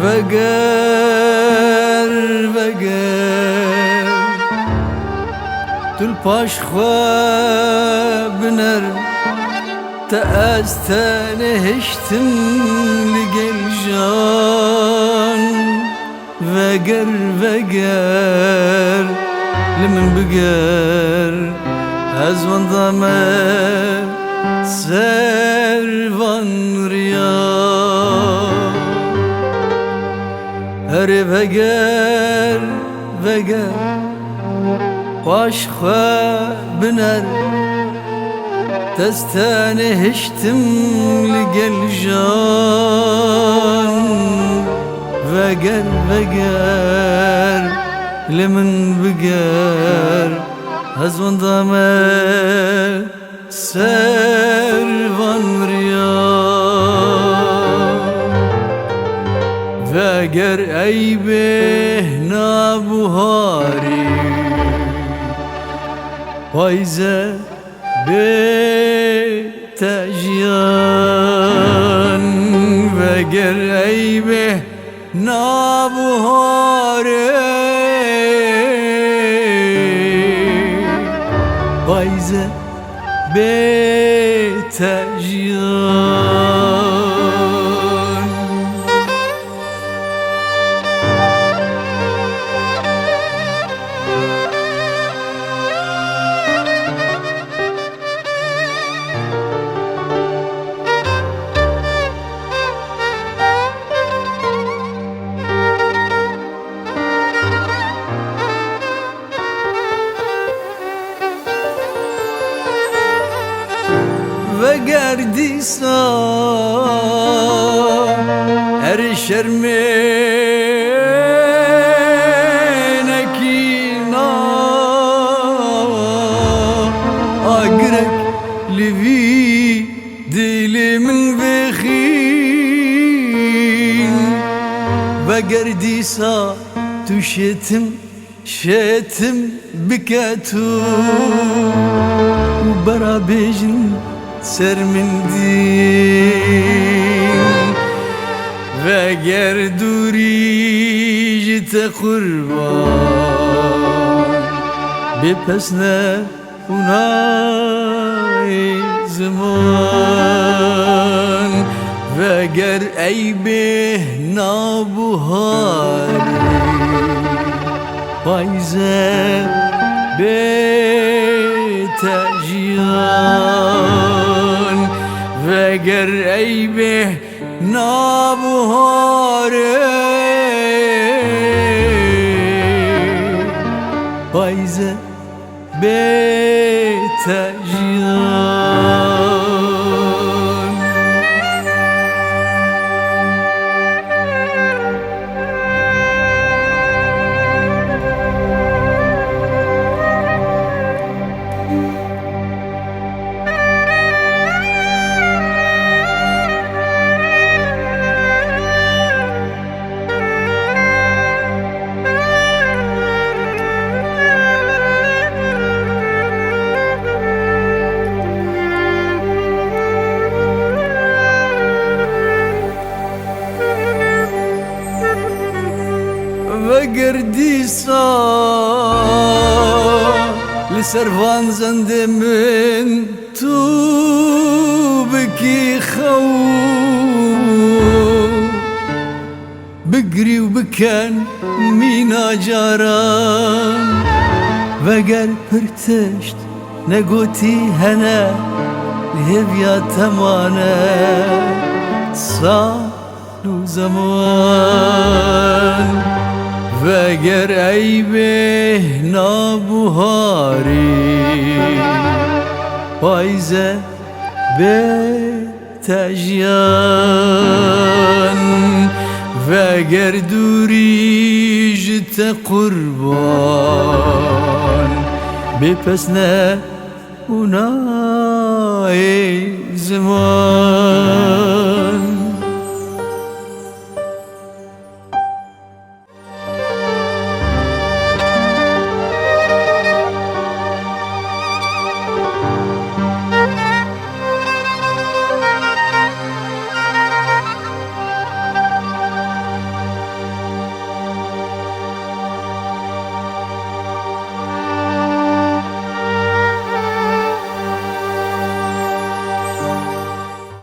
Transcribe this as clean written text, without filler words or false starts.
وگر دل پاش خواه بنر تا از تنهشتم لگل جان وگر لمن بگر از وندامه سروان ریا هره وگر باش خواه بنر دستانه هشتم لگل جان وگر لمن بگر از وندامه سروان ریا وگر ای به نابهاری پایزه به تجیان وگر ای به نابهاری پایزه به تجیان وگر دیسا هر شرمینکینا آگرک لوی دل من بخین وگر دیسا تو شتم بکتو برا بیجن سر من دین وگر دوری جت قربان بپسنه اونای زمان وگر ای به نابهاری پایزه به تجیان وگر ای به نابهاری پایزه به تجیان وگر دیسا لسروان زنده من تو بکی خو بگری و بکن مینا جاران وگر پرتشت نگوتی هنه لهویا تمانه سال و زمان وگر ای به نابهاری پایزه به تجیان وگر دوری جت قربان بپسنه اونای زمان